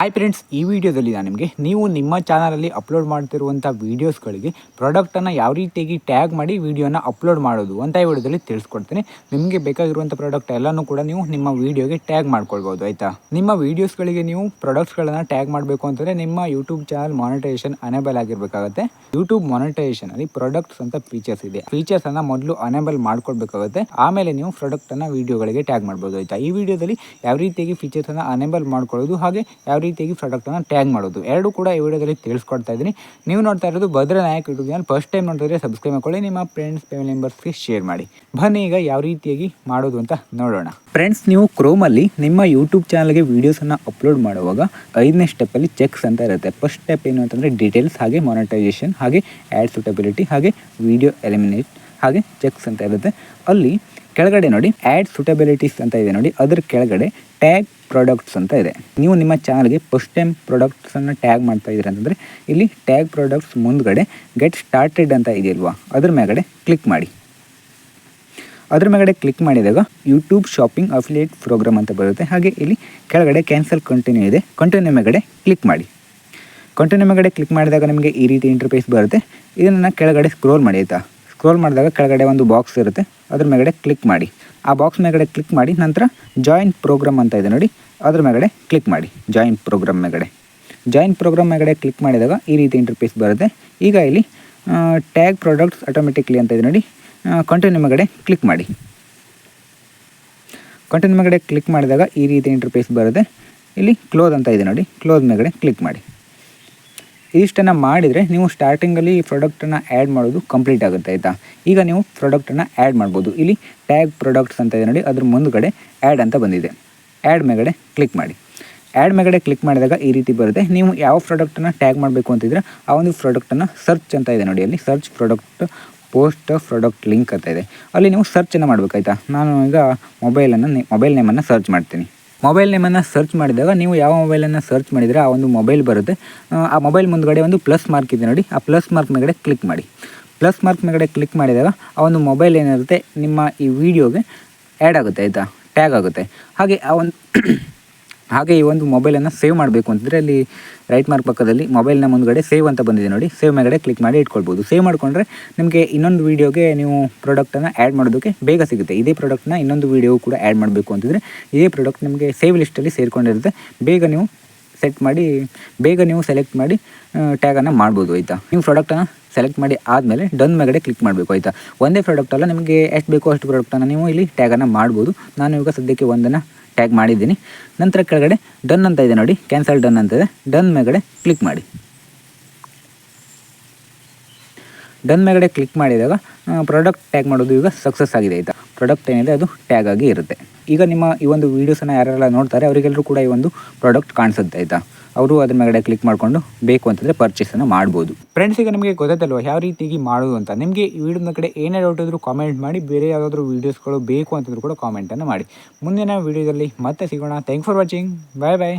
Hi friends, ಈ ವಿಡಿಯೋದಲ್ಲಿ ನಾನು ನಿಮಗೆ ನೀವು ನಿಮ್ಮ ಚಾನಲಲ್ಲಿ ಅಪ್ಲೋಡ್ ಮಾಡ್ತಿರುವಂಥ ವೀಡಿಯೋಸ್ಗಳಿಗೆ ಪ್ರಾಡಕ್ಟನ್ನು ಯಾವ ರೀತಿಯಾಗಿ ಟ್ಯಾಗ್ ಮಾಡಿ ವೀಡಿಯೋನ ಅಪ್ಲೋಡ್ ಮಾಡೋದು ಅಂತ ಈ ವಿಡಿಯೋದಲ್ಲಿ ತಿಳಿಸ್ಕೊಡ್ತೀನಿ. ನಿಮಗೆ ಬೇಕಾಗಿರುವಂಥ ಪ್ರಾಡಕ್ಟ್ ಎಲ್ಲನೂ ಕೂಡ ನೀವು ನಿಮ್ಮ ವೀಡಿಯೋಗೆ ಟ್ಯಾಗ್ ಮಾಡ್ಕೊಳ್ಬೋದು. ಆಯಿತಾ, ನಿಮ್ಮ ವೀಡಿಯೋಸ್ಗಳಿಗೆ ನೀವು ಪ್ರಾಡಕ್ಟ್ಸ್ಗಳನ್ನು ಟ್ಯಾಗ್ ಮಾಡಬೇಕು ಅಂತಂದರೆ ನಿಮ್ಮ ಯೂಟ್ಯೂಬ್ ಚಾನಲ್ ಮಾನಿಟೈಸೇಷನ್ ಅನೇಬಲ್ ಆಗಿರಬೇಕಾಗುತ್ತೆ. ಯೂಟ್ಯೂಬ್ ಮಾನಿಟೈಸೇಷನಲ್ಲಿ ಪ್ರಾಡಕ್ಟ್ಸ್ ಅಂತ ಫೀಚರ್ಸ್ ಇದೆ. ಫೀಚರ್ಸನ್ನು ಮೊದಲು ಅನೇಬಲ್ ಮಾಡ್ಕೊಳ್ಬೇಕಾಗುತ್ತೆ. ಆಮೇಲೆ ನೀವು ಪ್ರಾಡಕ್ಟನ್ನು ವೀಡಿಯೋಗಳಿಗೆ ಟ್ಯಾಗ್ ಮಾಡ್ಬೋದು. ಆಯಿತಾ, ಈ ವಿಡಿಯೋದಲ್ಲಿ ಯಾವ ರೀತಿಯಾಗಿ ಫೀಚರ್ಸನ್ನು ಅನೇಬಲ್ ಮಾಡ್ಕೊಳ್ಳೋದು ಹಾಗೆ ಯಾವ ರೀತಿಯಾಗಿ ಪ್ರಾಡಕ್ಟನ್ನು ಟ್ಯಾಗ್ ಮಾಡೋದು ಎರಡು ಕೂಡ ಈ ವಿಡಿಯೋದಲ್ಲಿ ತಿಳಿಸ್ಕೊಡ್ತಾ ಇದ್ದೀನಿ. ನೀವು ನೋಡ್ತಾ ಇರೋದು Bhadra Nayak YouTube channel. First time ನೋಡ್ತಿದ್ರೆ ಸಬ್ಸ್ಕ್ರೈಬ್ ಮಾಡ್ಕೊಳ್ಳಿ, ನಿಮ್ಮ ಫ್ರೆಂಡ್ಸ್ ಫ್ಯಾಮಿಲಿ ಮೆಂಬರ್ಸ್ಗೆ ಶೇರ್ ಮಾಡಿ. ಬನ್ನಿ ಈಗ ಯಾವ ರೀತಿಯಾಗಿ ಮಾಡೋದು ಅಂತ ನೋಡೋಣ. ಫ್ರೆಂಡ್ಸ್, ನೀವು ಕ್ರೋಮಲ್ಲಿ ನಿಮ್ಮ ಯೂಟ್ಯೂಬ್ ಚಾನಲ್ಗೆ ವೀಡಿಯೋಸನ್ನು ಅಪ್ಲೋಡ್ ಮಾಡುವಾಗ 5ನೇ ಸ್ಟೆಪ್ಪಲ್ಲಿ ಚೆಕ್ಸ್ ಅಂತ ಇರುತ್ತೆ. ಫಸ್ಟ್ ಸ್ಟೆಪ್ ಏನು ಅಂತಂದರೆ ಡೀಟೇಲ್ಸ್, ಹಾಗೆ ಮಾನಿಟೈಸೇಷನ್, ಹಾಗೆ ಆ್ಯಡ್ ಸೂಟಬಿಲಿಟಿ, ಹಾಗೆ ವಿಡಿಯೋ ಎಲಿಮಿನೇಟ್, ಹಾಗೆ ಚೆಕ್ಸ್ ಅಂತ ಇರುತ್ತೆ. ಅಲ್ಲಿ ಕೆಳಗಡೆ ನೋಡಿ ಆ್ಯಡ್ ಸೂಟಬಿಲಿಟೀಸ್ ಅಂತ ಇದೆ ನೋಡಿ, ಅದ್ರ ಕೆಳಗಡೆ ಟ್ಯಾಗ್ ಪ್ರಾಡಕ್ಟ್ಸ್ ಅಂತ ಇದೆ. ನೀವು ನಿಮ್ಮ ಚಾನಲ್ಗೆ ಫಸ್ಟ್ ಟೈಮ್ ಪ್ರಾಡಕ್ಟ್ಸನ್ನು ಟ್ಯಾಗ್ ಮಾಡ್ತಾ ಇದ್ದೀರಿ ಅಂತಂದರೆ ಇಲ್ಲಿ ಟ್ಯಾಗ್ ಪ್ರಾಡಕ್ಟ್ಸ್ ಮುಂದ್ಗಡೆ ಗೆಟ್ ಸ್ಟಾರ್ಟೆಡ್ ಅಂತ ಇದೆಯಲ್ವಾ, ಅದ್ರ ಮೇಗಡೆ ಕ್ಲಿಕ್ ಮಾಡಿ. ಅದ್ರ ಮೇಗಡೆ ಕ್ಲಿಕ್ ಮಾಡಿದಾಗ ಯೂಟ್ಯೂಬ್ ಶಾಪಿಂಗ್ ಅಫಿಲಿಯೇಟ್ ಪ್ರೋಗ್ರಾಮ್ ಅಂತ ಬರುತ್ತೆ. ಹಾಗೆ ಇಲ್ಲಿ ಕೆಳಗಡೆ ಕ್ಯಾನ್ಸಲ್ ಕಂಟಿನ್ಯೂ ಇದೆ, ಕಂಟಿನ್ಯೂ ಮೇಗಡೆ ಕ್ಲಿಕ್ ಮಾಡಿ. ಕಂಟಿನ್ಯೂ ಮೇಗಡೆ ಕ್ಲಿಕ್ ಮಾಡಿದಾಗ ನಿಮಗೆ ಈ ರೀತಿ ಇಂಟರ್ಫೇಸ್ ಬರುತ್ತೆ. ಇದನ್ನು ಕೆಳಗಡೆ ಸ್ಕ್ರೋಲ್ ಮಾಡಿ. ಆಯಿತಾ, ಸ್ಕ್ರೋಲ್ ಮಾಡಿದಾಗ ಕೆಳಗಡೆ ಒಂದು ಬಾಕ್ಸ್ ಇರುತ್ತೆ, ಅದ್ರ ಮೇಗಡೆ ಕ್ಲಿಕ್ ಮಾಡಿ. ಆ ಬಾಕ್ಸ್ ಮೇಗಡೆ ಕ್ಲಿಕ್ ಮಾಡಿ ನಂತರ ಜಾಯಿನ್ ಪ್ರೋಗ್ರಾಮ್ ಅಂತ ಇದೆ ನೋಡಿ, ಅದ್ರ ಮೇಗಡೆ ಕ್ಲಿಕ್ ಮಾಡಿ. ಜಾಯಿನ್ ಪ್ರೋಗ್ರಾಮ್ ಮೇಗಡೆ ಕ್ಲಿಕ್ ಮಾಡಿದಾಗ ಈ ರೀತಿ ಇಂಟರ್ಫೇಸ್ ಬರುತ್ತೆ. ಈಗ ಇಲ್ಲಿ ಟ್ಯಾಗ್ ಪ್ರಾಡಕ್ಟ್ಸ್ ಆಟೋಮೆಟಿಕ್ಲಿ ಅಂತ ಇದೆ ನೋಡಿ, ಕಂಟಿನ್ಯೂ ಮೇಗಡೆ ಕ್ಲಿಕ್ ಮಾಡಿ. ಕಂಟಿನ್ಯೂ ಮೇಗಡೆ ಕ್ಲಿಕ್ ಮಾಡಿದಾಗ ಈ ರೀತಿ ಇಂಟರ್ಫೇಸ್ ಬರುತ್ತೆ. ಇಲ್ಲಿ ಕ್ಲೋಸ್ ಅಂತ ಇದೆ ನೋಡಿ, ಕ್ಲೋಸ್ ಮೇಗಡೆ ಕ್ಲಿಕ್ ಮಾಡಿ. ಇದಿಷ್ಟನ್ನು ಮಾಡಿದರೆ ನೀವು ಸ್ಟಾರ್ಟಿಂಗಲ್ಲಿ ಈ ಪ್ರಾಡಕ್ಟನ್ನು ಆ್ಯಡ್ ಮಾಡೋದು ಕಂಪ್ಲೀಟ್ ಆಗುತ್ತೆ. ಆಯಿತಾ, ಈಗ ನೀವು ಪ್ರಾಡಕ್ಟನ್ನು ಆ್ಯಡ್ ಮಾಡ್ಬೋದು. ಇಲ್ಲಿ ಟ್ಯಾಗ್ ಪ್ರಾಡಕ್ಟ್ಸ್ ಅಂತ ಇದೆ ನೋಡಿ, ಅದ್ರ ಮುಂದುಗಡೆ ಆ್ಯಡ್ ಅಂತ ಬಂದಿದೆ. ಆ್ಯಡ್ ಮೇಗಡೆ ಕ್ಲಿಕ್ ಮಾಡಿ. ಆ್ಯಡ್ ಮೇಗಡೆ ಕ್ಲಿಕ್ ಮಾಡಿದಾಗ ಈ ರೀತಿ ಬರುತ್ತೆ. ನೀವು ಯಾವ ಪ್ರಾಡಕ್ಟನ್ನು ಟ್ಯಾಗ್ ಮಾಡಬೇಕು ಅಂತಿದ್ರೆ ಆ ಒಂದು ಪ್ರಾಡಕ್ಟನ್ನು ಸರ್ಚ್ ಅಂತ ಇದೆ ನೋಡಿ, ಅಲ್ಲಿ search product post product link ಅಂತ ಇದೆ, ಅಲ್ಲಿ ನೀವು ಸರ್ಚನ್ನು ಮಾಡಬೇಕಾಯ್ತಾ. ನಾನು ಈಗ ಮೊಬೈಲ್ ನೇಮನ್ನು ಸರ್ಚ್ ಮಾಡ್ತೀನಿ. ಮೊಬೈಲ್ ನೇಮನ್ನು ಸರ್ಚ್ ಮಾಡಿದಾಗ ನೀವು ಯಾವ ಮೊಬೈಲನ್ನು ಸರ್ಚ್ ಮಾಡಿದರೆ ಆ ಒಂದು ಮೊಬೈಲ್ ಬರುತ್ತೆ. ಆ ಮೊಬೈಲ್ ಮುಂದುಗಡೆ ಒಂದು ಪ್ಲಸ್ ಮಾರ್ಕ್ ಇದೆ ನೋಡಿ, ಆ ಪ್ಲಸ್ ಮಾರ್ಕ್ ಮೇಗಡೆ ಕ್ಲಿಕ್ ಮಾಡಿ. ಪ್ಲಸ್ ಮಾರ್ಕ್ ಮೇಗಡೆ ಕ್ಲಿಕ್ ಮಾಡಿದಾಗ ಆ ಒಂದು ಮೊಬೈಲ್ ಏನಿರುತ್ತೆ ನಿಮ್ಮ ಈ ವಿಡಿಯೋಗೆ ಆ್ಯಡ್ ಆಗುತ್ತೆ. ಆಯಿತಾ, ಟ್ಯಾಗ್ ಆಗುತ್ತೆ. ಹಾಗೆ ಈ ಒಂದು ಮೊಬೈಲನ್ನು ಸೇವ್ ಮಾಡಬೇಕು ಅಂತಂದರೆ ಅಲ್ಲಿ ರೈಟ್ ಮಾರ್ಕ್ ಪಕ್ಕದಲ್ಲಿ ಮೊಬೈಲ್ನ ಮುಂದುಗಡೆ ಸೇವ್ ಅಂತ ಬಂದಿದೆ ನೋಡಿ, ಸೇವ್ ಮೇಗಡೆ ಕ್ಲಿಕ್ ಮಾಡಿ ಇಟ್ಕೊಳ್ಬೋದು. ಸೇವ್ ಮಾಡಿಕೊಂಡ್ರೆ ನಿಮಗೆ ಇನ್ನೊಂದು ವೀಡಿಯೋಗೆ ನೀವು ಪ್ರಾಡಕ್ಟನ್ನು ಆ್ಯಡ್ ಮಾಡೋದಕ್ಕೆ ಬೇಗ ಸಿಗುತ್ತೆ. ಇದೇ ಪ್ರಾಡಕ್ಟ್ನ ಇನ್ನೊಂದು ವೀಡಿಯೋ ಕೂಡ ಆ್ಯಡ್ ಮಾಡಬೇಕು ಅಂತಂದರೆ ಇದೇ ಪ್ರಾಡಕ್ಟ್ ನಿಮಗೆ ಸೇವ್ ಲಿಸ್ಟಲ್ಲಿ ಸೇರಿಕೊಂಡಿರುತ್ತೆ. ಬೇಗ ನೀವು ಸೆಲೆಕ್ಟ್ ಮಾಡಿ ಟ್ಯಾಗನ್ನು ಮಾಡ್ಬೋದು. ಆಯಿತಾ, ನೀವು ಪ್ರಾಡಕ್ಟನ್ನು ಸೆಲೆಕ್ಟ್ ಮಾಡಿ ಆದಮೇಲೆ ಡನ್ ಮೇಗಡೆ ಕ್ಲಿಕ್ ಮಾಡಬೇಕು. ಆಯಿತಾ, ಒಂದೇ ಪ್ರಾಡಕ್ಟ್ ಅಲ್ಲ, ನಿಮಗೆ ಎಷ್ಟು ಬೇಕೋ ಅಷ್ಟು ಪ್ರಾಡಕ್ಟನ್ನು ನೀವು ಇಲ್ಲಿ ಟ್ಯಾಗನ್ನು ಮಾಡ್ಬೋದು. ನಾನು ಇವಾಗ ಸದ್ಯಕ್ಕೆ ಒಂದನ್ನು ಟ್ಯಾಗ್ ಮಾಡಿದ್ದೀನಿ. ನಂತರ ಕೆಳಗಡೆ ಡನ್ ಅಂತ ಇದೆ ನೋಡಿ, ಕ್ಯಾನ್ಸಲ್ ಡನ್ ಅಂತ ಇದೆ, ಡನ್ ಮೇಗಡೆ ಕ್ಲಿಕ್ ಮಾಡಿ. ಡನ್ ಮೇಗಡೆ ಕ್ಲಿಕ್ ಮಾಡಿದಾಗ ಪ್ರಾಡಕ್ಟ್ ಟ್ಯಾಗ್ ಮಾಡೋದು ಈಗ ಸಕ್ಸಸ್ ಆಗಿದೆ. ಆಯಿತಾ, ಪ್ರಾಡಕ್ಟ್ ಏನಿದೆ ಅದು ಟ್ಯಾಗ್ ಆಗಿ ಇರುತ್ತೆ. ಈಗ ನಿಮ್ಮ ಈ ಒಂದು ವೀಡಿಯೋಸನ್ನು ಯಾರೆಲ್ಲ ನೋಡ್ತಾರೆ ಅವರಿಗೆಲ್ಲರೂ ಕೂಡ ಈ ಒಂದು ಪ್ರಾಡಕ್ಟ್ ಕಾಣಿಸುತ್ತೆ. ಆಯಿತಾ, ಅವರು ಅದ್ರ ಮೇಗಡೆ ಕ್ಲಿಕ್ ಮಾಡಿಕೊಂಡು ಬೇಕು ಅಂತಂದರೆ ಪರ್ಚೇಸನ್ನು ಮಾಡ್ಬೋದು. ಫ್ರೆಂಡ್ಸ್, ಈಗ ನಿಮಗೆ ಗೊತ್ತಾಯ್ತಲ್ವ ಯಾವ ರೀತಿಯಾಗಿ ಮಾಡೋದು ಅಂತ. ನಿಮಗೆ ಈ ವಿಡಿಯೋದ ಕಡೆ ಏನೇ ಡೌಟ್ ಇದ್ದರೂ ಕಾಮೆಂಟ್ ಮಾಡಿ, ಬೇರೆ ಯಾವುದಾದ್ರೂ ವೀಡಿಯೋಸ್ಗಳು ಬೇಕು ಅಂತಂದ್ರೂ ಕೂಡ ಕಾಮೆಂಟನ್ನು ಮಾಡಿ. ಮುಂದಿನ ವೀಡಿಯೋದಲ್ಲಿ ಮತ್ತೆ ಸಿಗೋಣ. Thank for watching. Bye bye.